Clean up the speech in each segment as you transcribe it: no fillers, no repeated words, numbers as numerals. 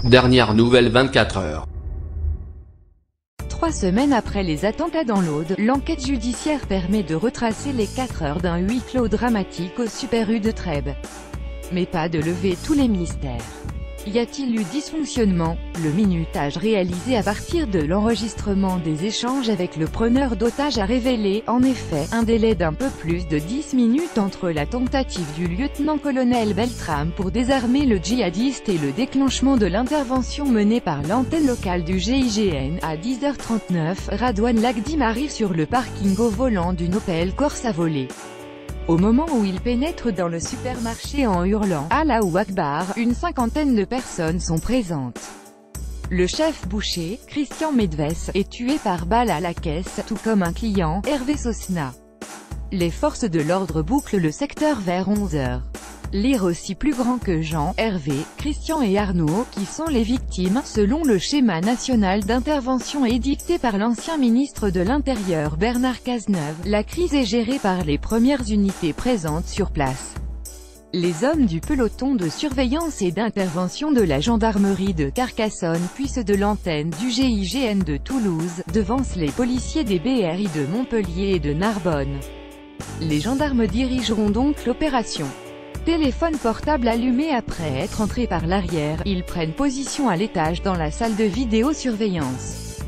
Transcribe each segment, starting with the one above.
Dernière nouvelle 24 heures. 3 semaines après les attentats dans l'Aude, l'enquête judiciaire permet de retracer les 4 heures d'un huis clos dramatique au Super U de Trèbes. Mais pas de lever tous les mystères. Y a-t-il eu dysfonctionnement? Le minutage réalisé à partir de l'enregistrement des échanges avec le preneur d'otages a révélé, en effet, un délai d'un peu plus de 10 minutes entre la tentative du lieutenant-colonel Beltrame pour désarmer le djihadiste et le déclenchement de l'intervention menée par l'antenne locale du GIGN. À 10h39, Radouane Lagdim arrive sur le parking au volant d'une Opel Corsa volée. Au moment où il pénètre dans le supermarché en hurlant « Allahu Akbar », une cinquantaine de personnes sont présentes. Le chef boucher, Christian Medves, est tué par balle à la caisse, tout comme un client, Hervé Sosna. Les forces de l'ordre bouclent le secteur vers 11h. Lire aussi plus grand que Jean, Hervé, Christian et Arnaud, qui sont les victimes, selon le schéma national d'intervention édicté par l'ancien ministre de l'Intérieur Bernard Cazeneuve. La crise est gérée par les premières unités présentes sur place. Les hommes du peloton de surveillance et d'intervention de la gendarmerie de Carcassonne puis ceux de l'antenne du GIGN de Toulouse, devancent les policiers des BRI de Montpellier et de Narbonne. Les gendarmes dirigeront donc l'opération. Téléphone portable allumé après être entrés par l'arrière, ils prennent position à l'étage dans la salle de vidéosurveillance.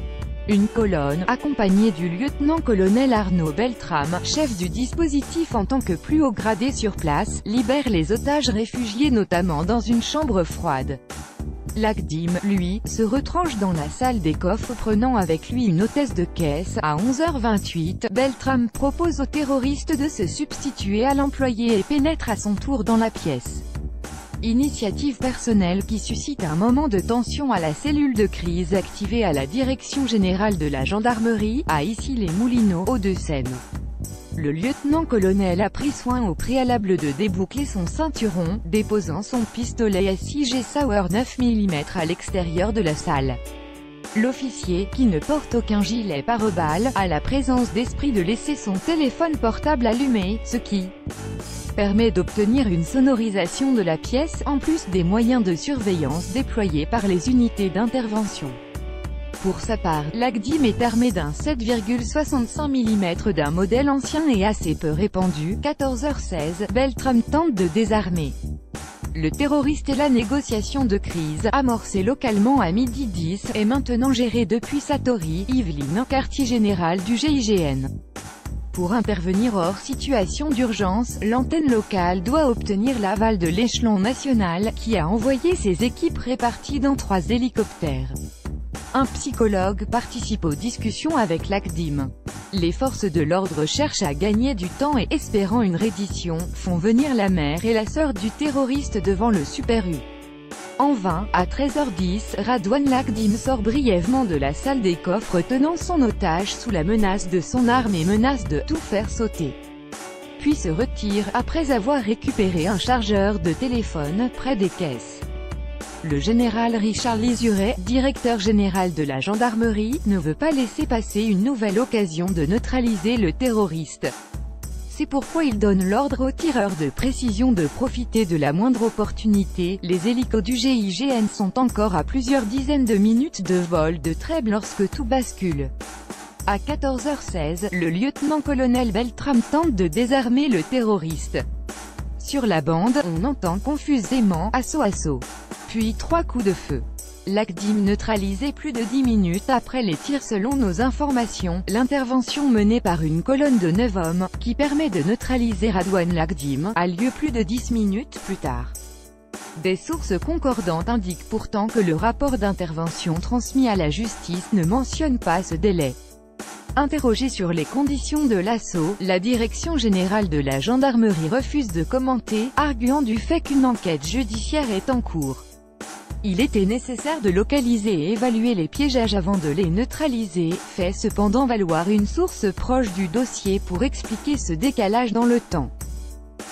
Une colonne, accompagnée du lieutenant-colonel Arnaud Beltrame, chef du dispositif en tant que plus haut gradé sur place, libère les otages réfugiés notamment dans une chambre froide. Lagdim, lui, se retranche dans la salle des coffres prenant avec lui une hôtesse de caisse. À 11h28, Beltrame propose aux terroristes de se substituer à l'employé et pénètre à son tour dans la pièce. Initiative personnelle qui suscite un moment de tension à la cellule de crise activée à la Direction Générale de la Gendarmerie, à Issy-les-Moulineaux, Hauts-de-Seine. Le lieutenant-colonel a pris soin au préalable de déboucler son ceinturon, déposant son pistolet SIG Sauer 9 mm à l'extérieur de la salle. L'officier, qui ne porte aucun gilet pare-balles, a la présence d'esprit de laisser son téléphone portable allumé, ce qui permet d'obtenir une sonorisation de la pièce, en plus des moyens de surveillance déployés par les unités d'intervention. Pour sa part, Lagdim est armé d'un 7,65 mm d'un modèle ancien et assez peu répandu. 14h16, Beltrame tente de désarmer le terroriste et la négociation de crise, amorcée localement à 12h10, est maintenant gérée depuis Satori, Yvelines, quartier général du GIGN. Pour intervenir hors situation d'urgence, l'antenne locale doit obtenir l'aval de l'échelon national, qui a envoyé ses équipes réparties dans 3 hélicoptères. Un psychologue participe aux discussions avec Lagdim. Les forces de l'ordre cherchent à gagner du temps et, espérant une reddition, font venir la mère et la sœur du terroriste devant le Super U. En vain, à 13h10, Radouane Lagdim sort brièvement de la salle des coffres tenant son otage sous la menace de son arme et menace de tout faire sauter. Puis se retire, après avoir récupéré un chargeur de téléphone près des caisses. Le général Richard Lizuret, directeur général de la gendarmerie, ne veut pas laisser passer une nouvelle occasion de neutraliser le terroriste. C'est pourquoi il donne l'ordre aux tireurs de précision de profiter de la moindre opportunité. Les hélicos du GIGN sont encore à plusieurs dizaines de minutes de vol de Trèbes lorsque tout bascule. À 14h16, le lieutenant-colonel Beltrame tente de désarmer le terroriste. Sur la bande, on entend confusément « assaut assaut ». Puis 3 coups de feu. Lagdim neutralisé plus de 10 minutes après les tirs selon nos informations. L'intervention menée par une colonne de 9 hommes, qui permet de neutraliser Radouane Lagdim, a lieu plus de 10 minutes plus tard. Des sources concordantes indiquent pourtant que le rapport d'intervention transmis à la justice ne mentionne pas ce délai. Interrogé sur les conditions de l'assaut, la Direction Générale de la Gendarmerie refuse de commenter, arguant du fait qu'une enquête judiciaire est en cours. Il était nécessaire de localiser et évaluer les piégeages avant de les neutraliser, fait cependant valoir une source proche du dossier pour expliquer ce décalage dans le temps.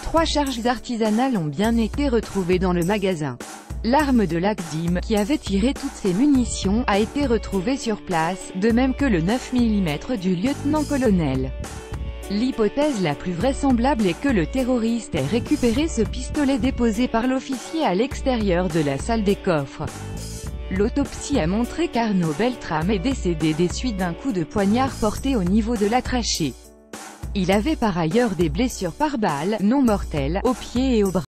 3 charges artisanales ont bien été retrouvées dans le magasin. L'arme de Lagdim, qui avait tiré toutes ses munitions, a été retrouvée sur place, de même que le 9 mm du lieutenant-colonel. L'hypothèse la plus vraisemblable est que le terroriste ait récupéré ce pistolet déposé par l'officier à l'extérieur de la salle des coffres. L'autopsie a montré qu'Arnaud Beltrame est décédé des suites d'un coup de poignard porté au niveau de la trachée. Il avait par ailleurs des blessures par balle, non mortelles, aux pieds et aux bras.